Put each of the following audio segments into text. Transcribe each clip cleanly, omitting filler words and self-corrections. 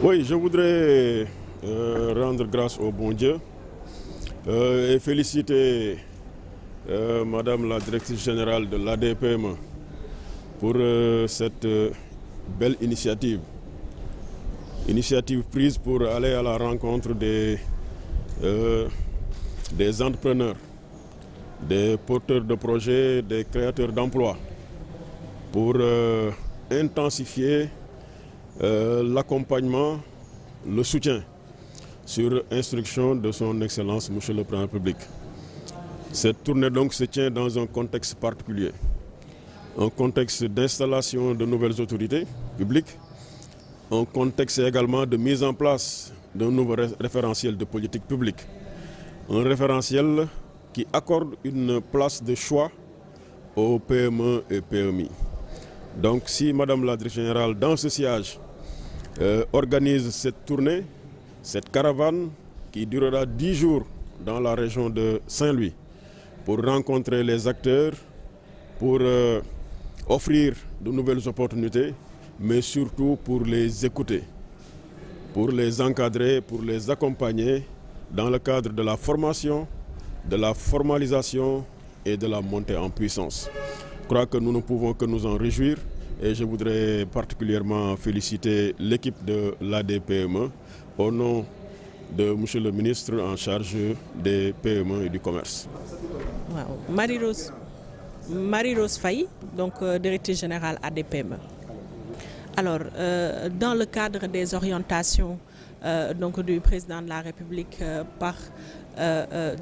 Oui, je voudrais rendre grâce au bon Dieu et féliciter Madame la directrice générale de l'ADPM pour cette belle initiative. Initiative prise pour aller à la rencontre des entrepreneurs, des porteurs de projets, des créateurs d'emplois, pour intensifier l'accompagnement, le soutien sur instruction de son Excellence Monsieur le Président de la République. Cette tournée donc se tient dans un contexte particulier, un contexte d'installation de nouvelles autorités publiques, un contexte également de mise en place d'un nouveau référentiel de politique publique, un référentiel qui accorde une place de choix aux PME et PMI. Donc si Madame la Directrice Générale, dans ce sillage, organise cette tournée, cette caravane qui durera 10 jours dans la région de Saint-Louis pour rencontrer les acteurs, pour offrir de nouvelles opportunités, mais surtout pour les écouter, pour les encadrer, pour les accompagner dans le cadre de la formation, de la formalisation et de la montée en puissance. Je crois que nous ne pouvons que nous en réjouir et je voudrais particulièrement féliciter l'équipe de l'ADPME au nom de Monsieur le ministre en charge des PME et du commerce. Wow. Marie-Rose Faye, donc directrice générale ADPME. Alors, dans le cadre des orientations donc, du président de la République par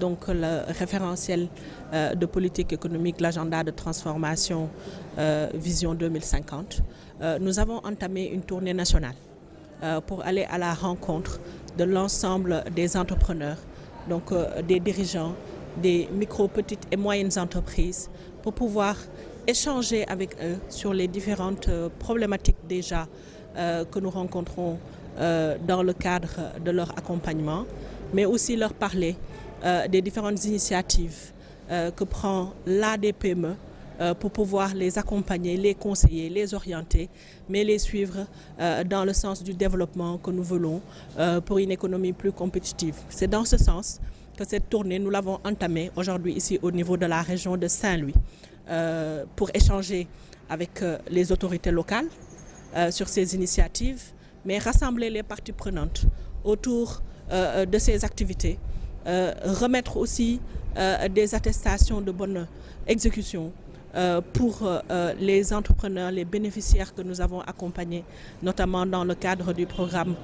donc, le référentiel de politique économique, l'agenda de transformation Vision 2050, nous avons entamé une tournée nationale pour aller à la rencontre de l'ensemble des entrepreneurs, donc des dirigeants, des micro, petites et moyennes entreprises, pour pouvoir échanger avec eux sur les différentes problématiques déjà que nous rencontrons dans le cadre de leur accompagnement, mais aussi leur parler des différentes initiatives que prend l'ADPME pour pouvoir les accompagner, les conseiller, les orienter, mais les suivre dans le sens du développement que nous voulons pour une économie plus compétitive. C'est dans ce sens que cette tournée, nous l'avons entamée aujourd'hui ici au niveau de la région de Saint-Louis pour échanger avec les autorités locales sur ces initiatives, mais rassembler les parties prenantes autour de ces activités, remettre aussi des attestations de bonne exécution pour les entrepreneurs, les bénéficiaires que nous avons accompagnés, notamment dans le cadre du programme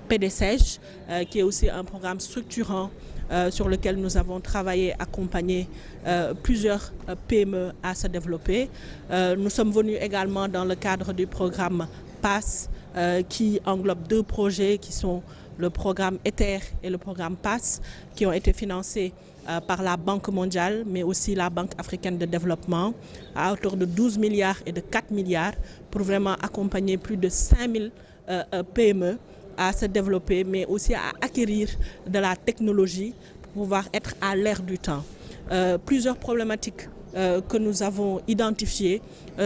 PDSEJ, qui est aussi un programme structurant sur lequel nous avons travaillé, accompagné plusieurs PME à se développer. Nous sommes venus également dans le cadre du programme PASS, qui englobe deux projets qui sont le programme ETHER et le programme PASS, qui ont été financés par la Banque mondiale, mais aussi la Banque africaine de développement, à hauteur de 12 milliards et de 4 milliards, pour vraiment accompagner plus de 5000 PME à se développer, mais aussi à acquérir de la technologie pour pouvoir être à l'ère du temps. Plusieurs problématiques que nous avons identifiées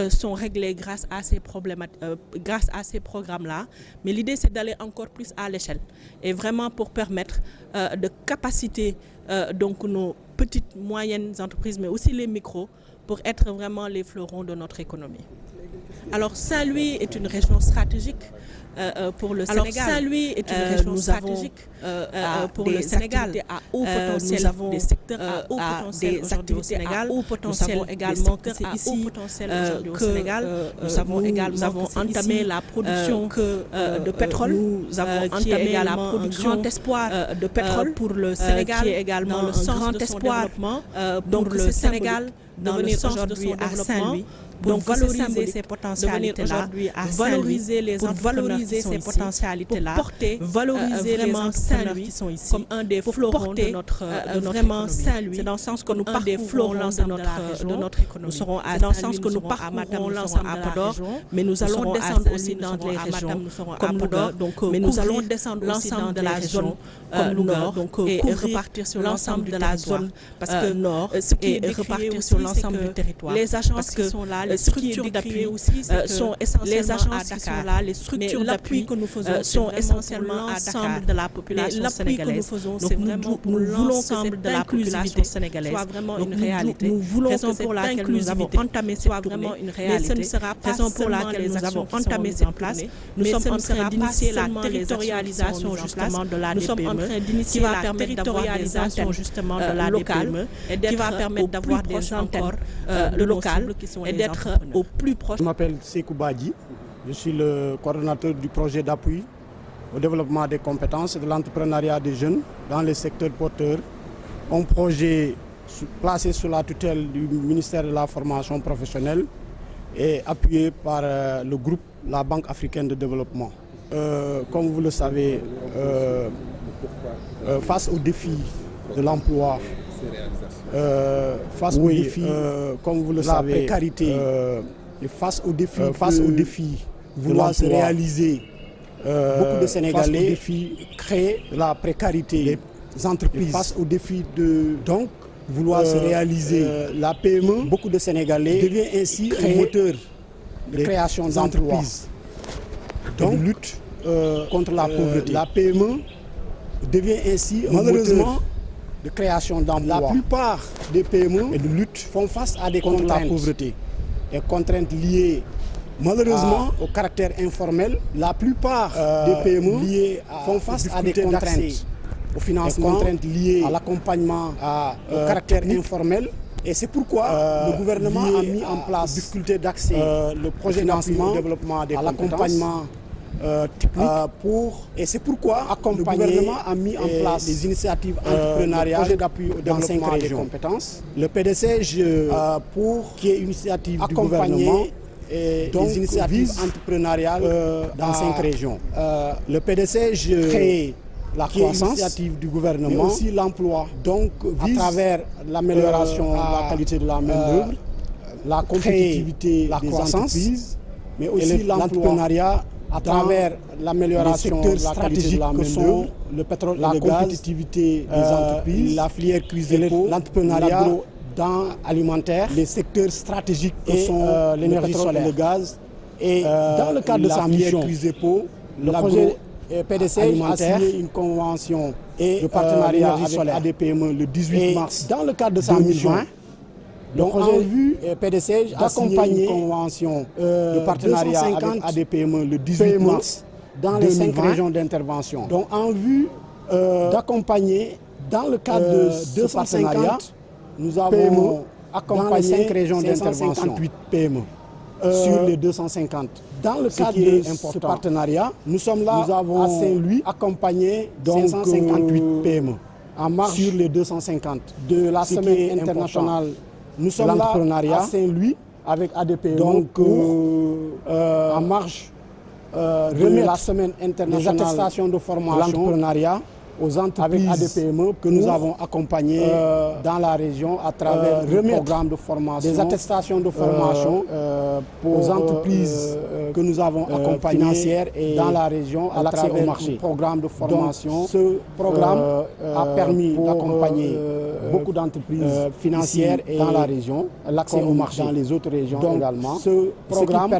sont réglées grâce à ces programmes-là. Mais l'idée, c'est d'aller encore plus à l'échelle et vraiment pour permettre de capaciter donc nos petites, moyennes entreprises, mais aussi les micros, pour être vraiment les fleurons de notre économie. Alors Saint-Louis est une région stratégique pour le Sénégal. Saint-Louis est une région stratégique pour le Sénégal. À haut potentiel, nous avons des secteurs à haut potentiel aujourd'hui au Sénégal. Nous savons également que c'est ici nous avons entamé la production de pétrole. Nous avons entamé la production grand espoir de pétrole pour le Sénégal, qui est également le grand espoir donc le Sénégal dans le sens aujourd'hui à Saint-Louis. Donc valoriser ces potentialités-là, valoriser les entrepreneurs qui sont ici, pour porter valoriser les entrepreneurs qui sont ici, comme un des fleurons de notre vraiment Saint-Louis. C'est dans le sens que nous parcourons l'ensemble de notre économie. Nous serons à Saint-Louis, nous serons à Matam, nous serons à Podor, mais nous allons descendre aussi dans les régions comme Louga, mais nous allons descendre l'ensemble de la zone comme Louga, et repartir sur l'ensemble de la zone, parce que Nord, et repartir sur l'ensemble du territoire. Les agences qui sont là, structures d'appui sont essentiellement à Dakar. Là, les structures d'appui que nous faisons sont essentiellement à Dakar. De la population sénégalaise. Donc nous voulons que de la population sénégalaise soit vraiment une réalité. Nous voulons raison pour laquelle nous avons entamé cette tournée, mais ce ne sera pas raison pour laquelle nous avons entamé cette place. Nous sommes en train d'initier la territorialisation justement de la DPME. Nous sommes en train d'initier la territorialisation justement de la locale et qui va permettre d'avoir des antennes locales et d'être au plus proche. Je m'appelle Sekou Badji, je suis le coordonnateur du projet d'appui au développement des compétences et de l'entrepreneuriat des jeunes dans les secteurs porteurs. Un projet placé sous la tutelle du ministère de la formation professionnelle et appuyé par le groupe La Banque africaine de développement. Comme vous le savez, face aux défis de l'emploi, face aux défis, comme vous le savez, la précarité, et face aux défis, vouloir se réaliser, beaucoup de Sénégalais créent la précarité des entreprises. Face aux défis de vouloir se réaliser, la PME, beaucoup de Sénégalais devient ainsi un moteur de création d'entreprises. Donc, de lutte contre la pauvreté. La PME devient ainsi malheureusement de création d'emplois. La plupart des PME et de lutte font face à des contraintes contre la pauvreté. Des contraintes liées malheureusement au caractère informel. La plupart des PME font face à des contraintes au financement, contraintes liées à l'accompagnement au caractère informel. Et c'est pourquoi le gouvernement a mis en place difficulté d'accès le projet financement, développement des l'accompagnement technique et c'est pourquoi le gouvernement a mis en place des initiatives entrepreneuriales, projet d'appui au développement des compétences. Le PDCG qui est une initiative du gouvernement et des initiatives entrepreneuriales dans 5 régions. Le PDCG crée la croissance, initiative du gouvernement, mais aussi l'emploi. Donc, à travers l'amélioration de la qualité de la main-d'œuvre, la compétitivité des entreprises, mais aussi l'entrepreneuriat à travers l'amélioration des secteurs stratégiques que sont le pétrole et le gaz, la compétitivité des entreprises, la filière cuisine, l'entrepreneuriat dans alimentaire, les secteurs stratégiques que sont l'énergie solaire, le gaz. Et dans le cadre de sa mission, le projet PDC a signé une convention de partenariat avec ADPME le 18 mars. Dans le cadre de sa mission, donc en vue PDC a signé une convention de partenariat avec ADPME le 18 mars dans les 5 régions d'intervention. Donc en vue d'accompagner dans le cadre de 250, nous avons accompagné 5 régions d'intervention, 558 PME sur les 250. Dans le cadre de ce partenariat, nous sommes là à Saint-Louis accompagné 558 PME en marge sur les 250 de la semaine internationale. Nous sommes là à Saint-Louis avec ADPME donc en marge de la semaine internationale des attestations de formation l'entrepreneuriat aux entreprises avec ADPME que nous avons accompagnées dans la région à travers le programme de formation, des attestations de formation aux entreprises que nous avons accompagnées financières et dans la région à travers le programme de formation. Donc, ce programme a permis d'accompagner beaucoup d'entreprises financières et dans la région, l'accès au marché dans les autres régions. Donc, également. Ce programme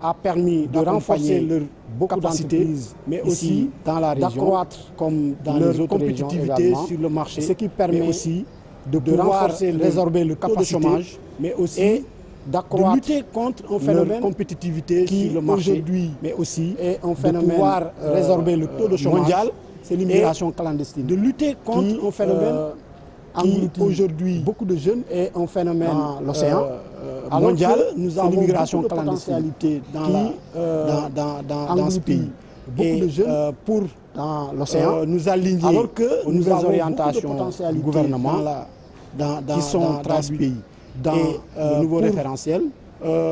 a permis de renforcer leur beaucoup d'entreprises, mais aussi dans la région, d'accroître comme dans les autres régions également, sur le marché, ce qui permet aussi de renforcer, résorber le taux de chômage, mais aussi d'accroître, de lutter contre un phénomène de compétitivité qui sur le marché, aujourd'hui, mais aussi est un phénomène de pouvoir résorber le taux de chômage mondial, c'est l'immigration clandestine, de lutter contre un phénomène qui aujourd'hui beaucoup de jeunes est un phénomène dans l'océan mondial. Nous avons l'immigration clandestine dans ce pays. Beaucoup de jeunes pour dans l'océan nous aligner alors que aux nouvelles orientations du gouvernement qui sont dans ce pays. Dans le nouveau référentiel,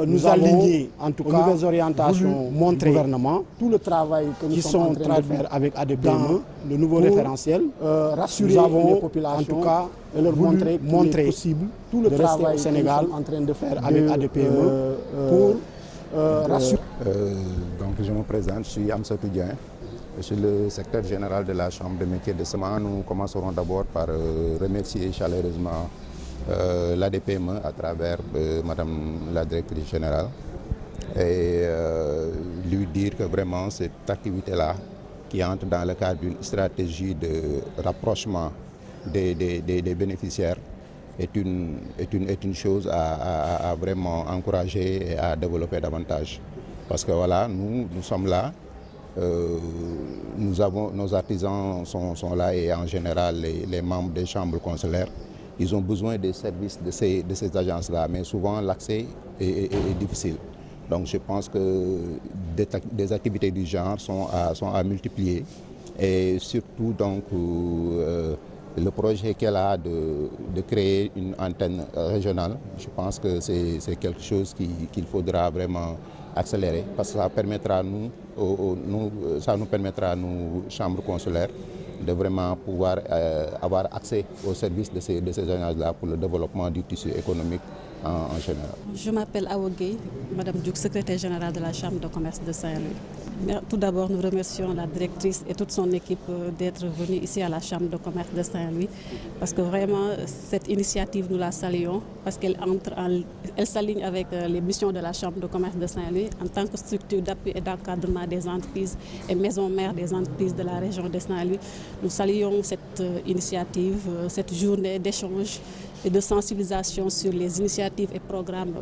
nous aligner en tout cas aux nouvelles orientations montrer du gouvernement tout le travail que nous sommes en train de faire avec ADPME, le nouveau référentiel, rassurer les populations en tout cas et leur montrer possible tout le travail au Sénégal en train de faire avec ADPME pour rassurer. Donc je me présente, je suis Amsatou Dieng, je suis le secrétaire général de la Chambre de métiers de Sema. Nous commencerons d'abord par remercier chaleureusement l'ADPME à travers Madame la directrice générale et lui dire que vraiment cette activité-là qui entre dans le cadre d'une stratégie de rapprochement des bénéficiaires est une chose à vraiment encourager et à développer davantage. Parce que voilà, nous sommes là, nos artisans sont là et en général les membres des chambres consulaires, ils ont besoin des services de ces agences-là, mais souvent l'accès est difficile. Donc je pense que des activités du genre sont à multiplier et surtout donc le projet qu'elle a de créer une antenne régionale, je pense que c'est quelque chose qu'il faudra vraiment accélérer parce que ça permettra nous permettra à nous chambres consulaires de vraiment pouvoir avoir accès aux services de ces agences-là pour le développement du tissu économique en général. Je m'appelle Awa Gueye, Madame Diouk, secrétaire générale de la Chambre de commerce de Saint-Louis. Tout d'abord, nous remercions la directrice et toute son équipe d'être venue ici à la Chambre de commerce de Saint-Louis parce que vraiment, cette initiative, nous la saluons parce qu'elle s'aligne avec les missions de la Chambre de commerce de Saint-Louis en tant que structure d'appui et d'encadrement des entreprises et maison mère des entreprises de la région de Saint-Louis. Nous saluons cette initiative, cette journée d'échange et de sensibilisation sur les initiatives et programmes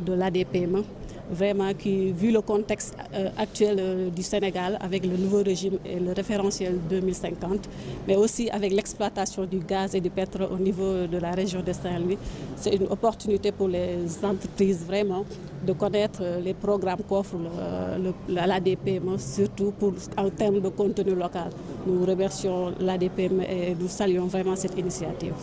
de l'ADPME, vraiment qui, vu le contexte actuel du Sénégal avec le nouveau régime et le référentiel 2050, mais aussi avec l'exploitation du gaz et du pétrole au niveau de la région de Saint-Louis, c'est une opportunité pour les entreprises vraiment de connaître les programmes qu'offre l'ADPME, surtout en termes de contenu local. Nous remercions l'ADPME et nous saluons vraiment cette initiative.